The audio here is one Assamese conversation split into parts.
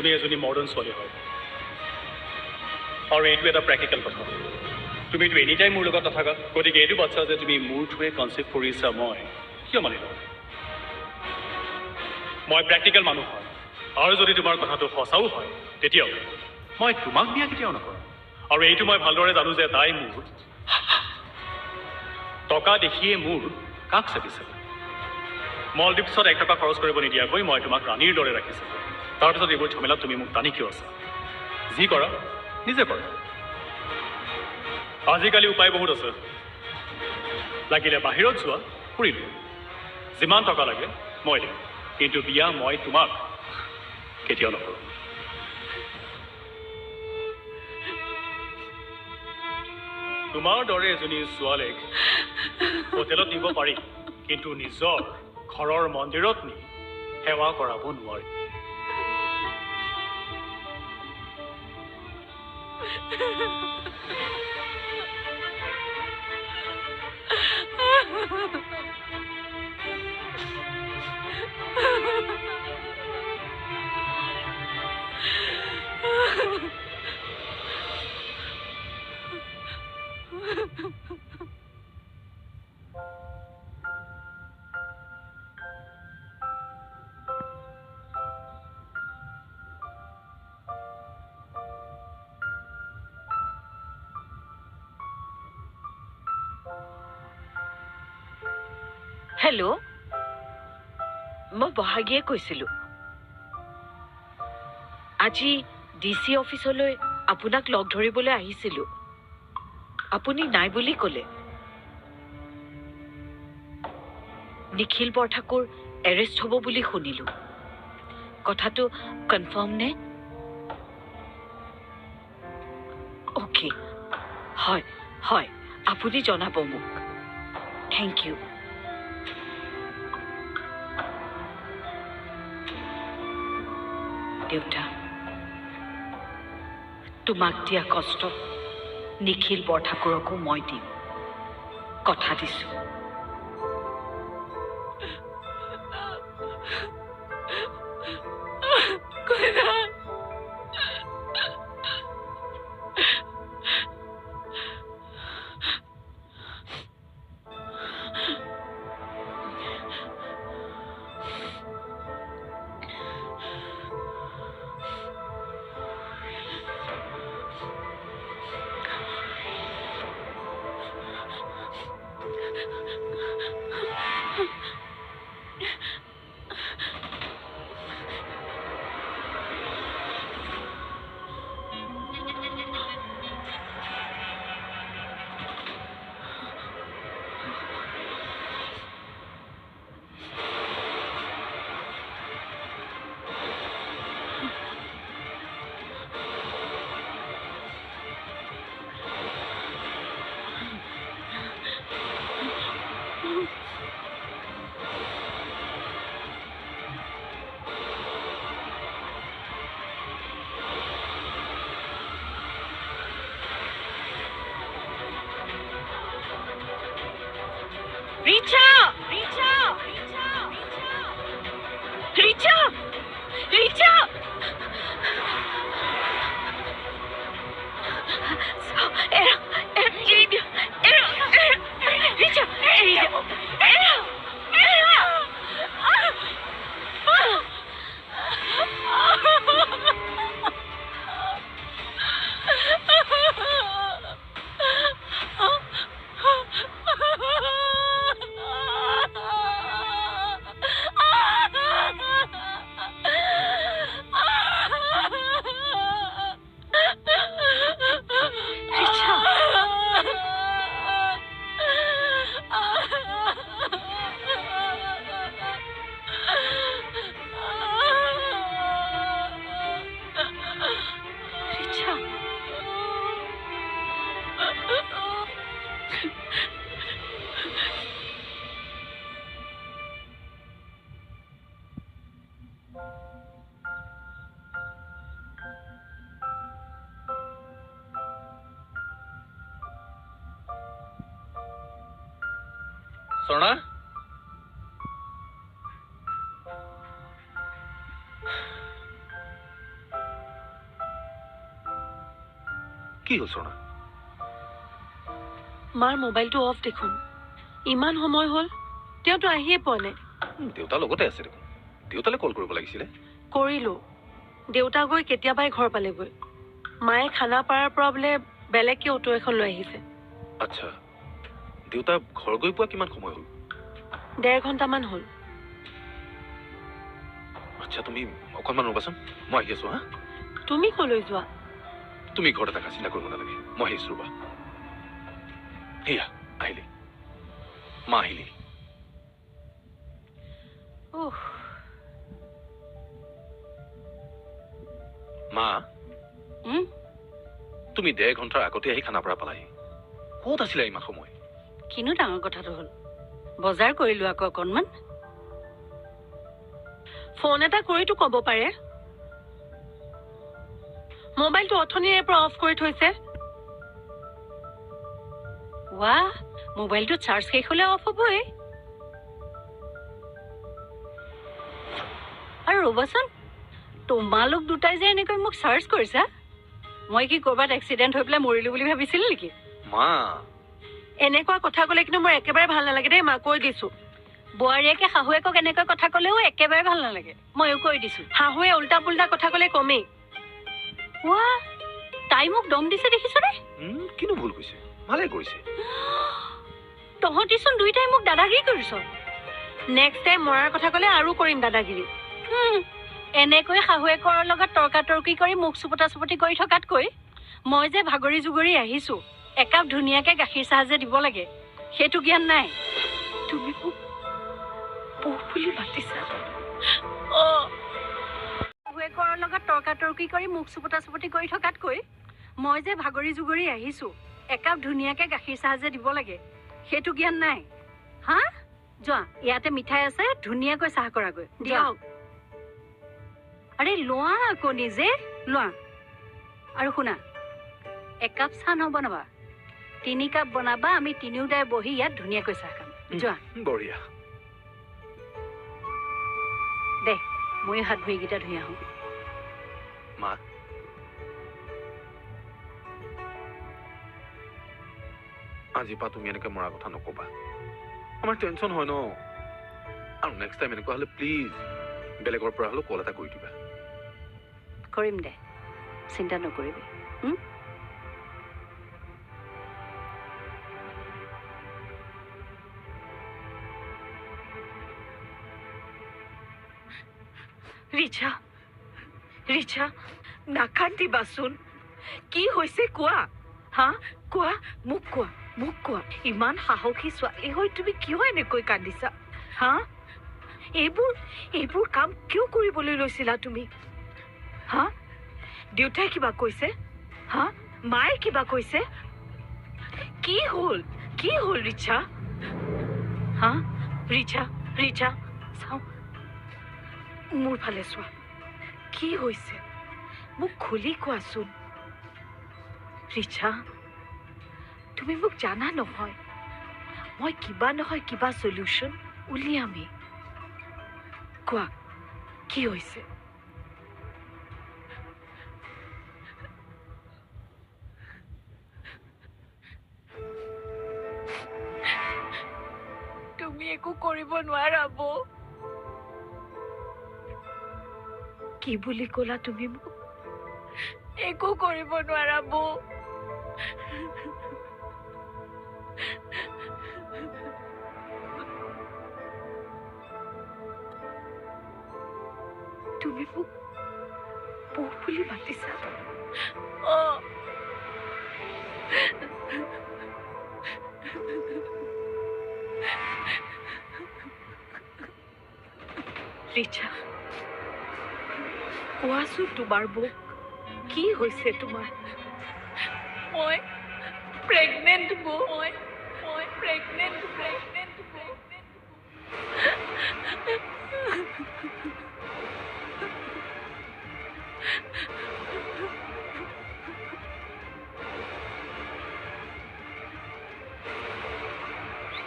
তুমি এজনী মডাৰ্ণ ছোৱালী হয় আৰু এইটো এটা প্ৰেক্টিকেল কথা তুমিতো এনি টাইম মোৰ লগত নাথাকা গতিকে এইটো বাচ্ছা যে তুমি মোৰ থ্ৰুৱে কনচেপ্ট কৰিছা মই কিয় মানি লওঁ মই প্ৰেক্টিকেল মানুহ হয় আৰু যদি তোমাৰ কথাটো সঁচাও হয় তেতিয়াও মই তোমাক বিয়া কেতিয়াও নকৰোঁ আৰু এইটো মই ভালদৰে জানো যে তাই মোৰ টকা দেখিয়ে মোৰ কাক চাপিছে মলদ্বীপছত 1 টকা খৰচ কৰিব নিদিয়াকৈ মই তোমাক ৰাণীৰ দৰে ৰাখিছিলোঁ তাৰপিছত এইবোৰ ঝমেলাত তুমি মোক টানি কিয় আছা যি কৰা নিজে কৰা আজিকালি উপায় বহুত আছে লাগিলে বাহিৰত যোৱা ফুৰিব যিমান টকা লাগে মই দিম কিন্তু বিয়া মই তোমাক কেতিয়াও নকৰোঁ তোমাৰ দৰে এজনী ছোৱালীক হোটেলত নিব পাৰি কিন্তু নিজৰ ঘৰৰ মন্দিৰত নি সেৱা কৰাব নোৱাৰি হেল্ল' মই বহাগীয়ে কৈছিলো আজি ডিচি অফিচলৈ আপোনাক লগ ধৰিবলৈ আহিছিলো আপুনি নাই বুলি ক'লে নিখিল বৰঠাকুৰ এৰেষ্ট হ'ব বুলি শুনিলো কথাটো কনফাৰ্ম নে অ'কে হয় হয় আপুনি জনাব মোক থেংক ইউ দেউতা তোমাক দিয়া কষ্ট নিখিল বৰঠাকুৰকো মই দিম কথা দিছো স্বৰ্ণা কি হ'ল সোনা? মাৰ মোবাইলটো অফ দেখোন। ইমান সময় হ'ল তেওঁতো আহিয়ে পোৱা নাই। দেউতাৰ লগতে আছে দেখোন। দেউতালৈ কল কৰিব লাগিছিলে। কৰিলো। দেউতা গৈ কেতিয়াবাই ঘৰ পালেগৈ। মায়ে খানাপাৰাৰ পৰা বোলে বেলেগকে অটো এখন লৈ আহিছে। আচ্ছা, দেউতা ঘৰ গৈ পোৱা কিমান সময় হ'ল? 1.5 ঘণ্টামান হ'ল। আচ্ছা, তুমি অকণমান ৰ'বাচোন, মই আহি আছো। হা, তুমি কলৈ যোৱা? তুমি ঘৰত থাকা, চিন্তা কৰিব নালাগে। মই আহিছো, ৰ'বা। সেয়া আহিলি, মা আহিলি। মা, তুমি 1.5 ঘণ্টাৰ আগতে আহি খানাপাৰা পালাহি। ক'ত আছিলা ইমান সময়? কিনো ডাঙৰ কথাটো হ'ল, বজাৰ কৰিলো আকৌ অকণমান। ফোন এটা কৰিতো ক'ব পাৰে। মোবাইলটো অথনিৰে পৰা অফ কৰি থৈছে। ৱাহ, মোবাইলটো চাৰ্জ শেষ হ'লে অফ হ'বই। আৰু ৰ'বাচোন, তোমালোক দুটাই যে এনেকৈ মোক চাৰ্জ কৰিছা, মই কি ক'ৰবাত এক্সিডেণ্ট হৈ পেলাই মৰিলো বুলি ভাবিছিল নেকি? মা, এনেকুৱা কথা ক'লে কিন্তু মোৰ একেবাৰে ভাল নালাগে দেই, মা কৈ দিছো। বোৱাৰীয়েকে শাহুৱেকক এনেকৈ কথা ক'লেও একেবাৰে ভাল নালাগে, ময়ো কৈ দিছো। শাহুৱে উল্টা পুল্টা কথা ক'লে কমেই। ৱাহ, তাই মোক দম দিছে দেখিছনে? কিনো ভুল কৰিছে? ভালে কৰিছে। তহঁতিচোন দুইটাই মোক দাদাগিৰি কৰিছ। নেক্সট টাইম মৰাৰ কথা ক'লে আৰু কৰিম দাদাগিৰি। এনেকৈ শাহুৱেকৰ লগত তৰ্কাতৰ্কি কৰি মুখ চুপতি কৰি থকাতকৈ মই যে ভাগৰি জুগৰি আহিছো, একাপ ধুনীয়াকে গাখীৰ চাহ যে দিব লাগে, সেইটো জ্ঞান নাই। তুমি মোক বৌ বুলি মাতিছা? শাহুৱেকৰ লগত তৰ্কাতৰ্কি কৰি মুখ চুপতি কৰি থকাতকৈ মই যে ভাগৰি জুগৰি আহিছো, একাপ ধুনীয়াকে গাখীৰ চাহ যে দিব লাগে, সেইটো জ্ঞান নাই। হা, যোৱা, ইয়াতে মিঠাই আছে, ধুনীয়াকৈ চাহ কৰাগৈ। দিয়ক। আৰে লোৱা আকৌ নিজে লোৱা। আৰু শুনা, একাপ চাহ নবনাবা, 3 কাপ বনাবা। আমি তিনিওটাই বহি ইয়াত ধুনীয়াকৈ চাহ খাম। যোৱা। বঢ়িয়া। দে, ময়ো হাত ভৰিকেইটা ধুই আহোঁ। মা, আজিৰ পৰা তুমি এনেকৈ মৰাৰ কথা নকবা। আমাৰ টেনচন হয় ন। আৰু নেক্সট টাইম এনেকুৱা হ'লে প্লিজ বেলেগৰ পৰা হ'লেও কল এটা কৰি দিবা। কৰিম দে, চিন্তা নকৰিবি। ৰিচা, নাকান্দিবাচোন। কি হৈছে কোৱা? হা, কোৱা, মোক কোৱা। ইমান সাহসী ছোৱালী হৈ তুমি কিয় এনেকৈ কান্দিছা? হা, এইবোৰ কাম কিয় কৰিবলৈ লৈছিলা তুমি? হা, দেউতাই কিবা কৈছে? হা, মায়ে কিবা কৈছে? কি হ'ল ৰিচা? হা, ৰিচা, চাও, মোৰ ফালে চোৱা। কি হৈছে মোক খুলি কোৱাচোন। ৰিচা, তুমি মোক জানা নহয়, মই কিবা নহয় কিবা সলিউশ্যন উলিয়ামেই। কোৱা, কি হৈছে? তুমি একো কৰিব নোৱাৰা বৌ। কি বুলি ক'লা তুমি মোক? একো কৰিব নোৱাৰা বৌ। তুমি মোক বৌ বুলি মাতিছা? ৰিচা, কোৱাচোন তোমাৰ বৌ, কি হৈছে তোমাৰ? মই প্ৰেগনেণ্ট বৌ। মই প্ৰেগনেণ্ট বৌ।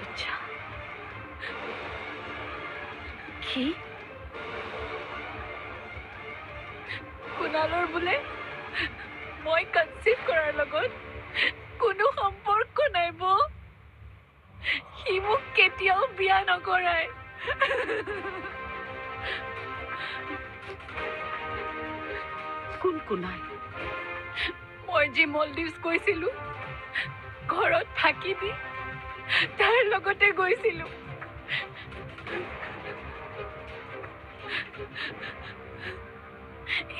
ৰিচা, কি? কুণালৰ বোলে মই কনচিভ কৰাৰ লগত কোনো সম্পৰ্ক নাই বৌ। সি মোক কেতিয়াও বিয়া নকৰায়। কোন কুনাল? মই যি মলদ্বীপছ গৈছিলো ঘৰত থাকি দি তাৰ লগতে গৈছিলো।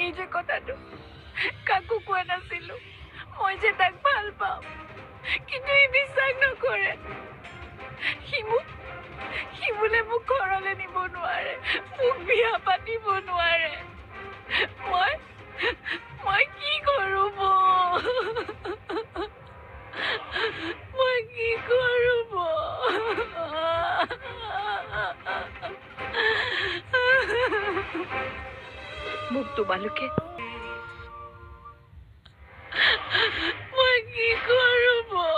এই যে কথাটো কাকো কোৱা নাছিলো মই যে তাক ভাল পাওঁ, কিন্তু সি বিশ্বাস নকৰে। সি বোলে মোক ঘৰলৈ নিব নোৱাৰে, মোক বিয়া পাতিব নোৱাৰে। মই কি কৰো বৌ? মই কি কৰো বৌ? মোক তোমালোকে মই কি কৰো বৌ?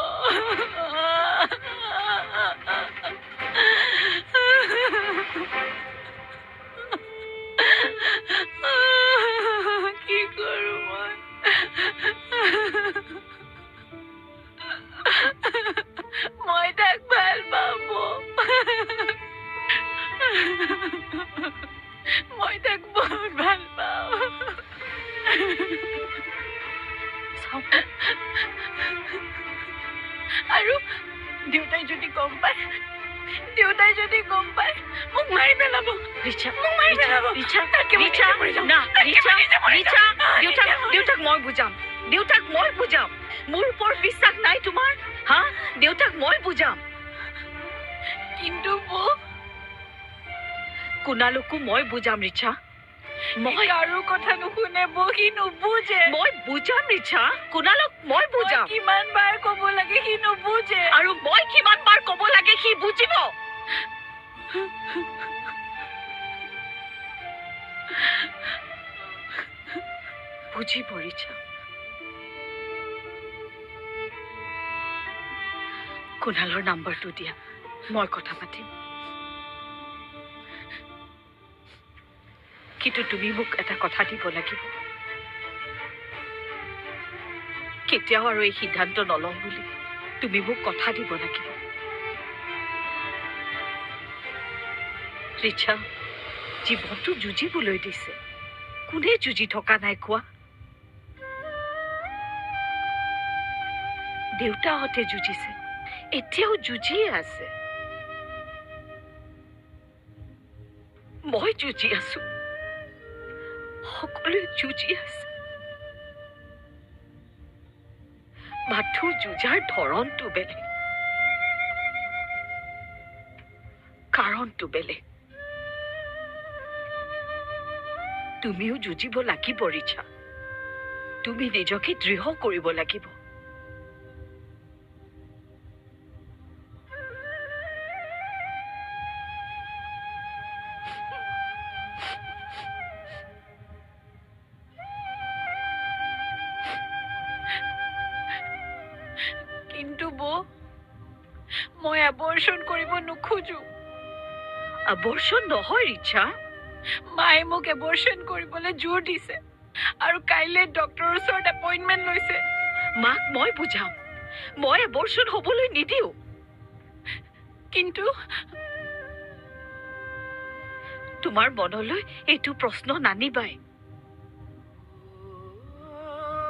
কি কৰো মই? মই তাক ভাল পাওঁ বৌ। মই তাক বহুত ভাল পাওঁ। আৰু দেউতাই যদি গম পায় মোক মাৰি পেলাব। ৰিচা, মোক মাৰি পেলাব। তাতকে মই নিজে মৰি যাম। দেউতাক মই বুজাম। মোৰ ওপৰত বিশ্বাস নাই তোমাৰ? হা? দেউতাক মই বুজাম। কিন্তু বৌ, কুনালকো মই বুজাম ৰিচা। মই কাৰো কথা নুশুনে বৌ, সি নুবুজে। মই বুজাম ৰিচা। কুনালক মই বুজাম। কিমান বাৰ ক'ব লাগে সি নুবুজে। আৰু মই কিমান বাৰ ক'ব লাগে সি বুজিব। বুজিব ৰিচা। কুনালৰ নাম্বাৰটো দিয়া, মই কথা পাতিম। কিন্তু তুমি মোক এটা কথা দিব লাগিব, কেতিয়াও আৰু এই সিদ্ধান্ত নলওঁ বুলি তুমি মোক কথা দিব লাগিব। ৰিচা, জীৱনটো যুঁজিবলৈ দিছে, কোনে যুঁজি থকা নাই কোৱা? দেউতাহঁতে যুঁজিছে, এতিয়াও যুঁজিয়ে আছে। মই যুঁজি আছো, সকলোৱে যুঁজি আছে। মাথো যুঁজাৰ ধৰণটো বেলেগ, কাৰণটো বেলেগ। তুমিও যুঁজিব লাগিব ৰিচা। তুমি নিজকে দৃঢ় কৰিব লাগিব। কিন্তু বৌ, মই এবৰ্চন কৰিব নোখোজো। আবৰ্ষণ নহয় ৰিচা। মায়ে মোক এবৰ্চন কৰিবলৈ জোৰ দিছে আৰু কাইলৈ ডক্টৰৰ ওচৰত এপইণ্টমেণ্ট লৈছে। মাক মই বুজাম, মই আবৰ্ষণ হবলৈ নিদিওঁ। কিন্তু তোমাৰ মনলৈ এইটো প্ৰশ্ন নানিবাই।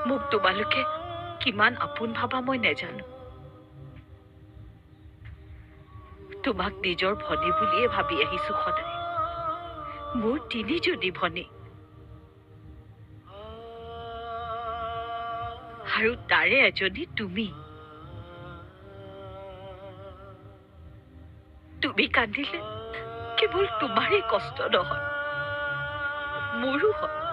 মোক তোমালোকে কিমান আপোন ভাবা মই নেজানো। তোমাক নিজৰ ভনী বুলিয়ে ভাবি আহিছো সদায়। মোৰ 3জনী ভনী, আৰু তাৰে এজনী তুমি। তুমি কান্দিলে কেৱল তোমাৰেই কষ্ট নহয়, মোৰো হয়।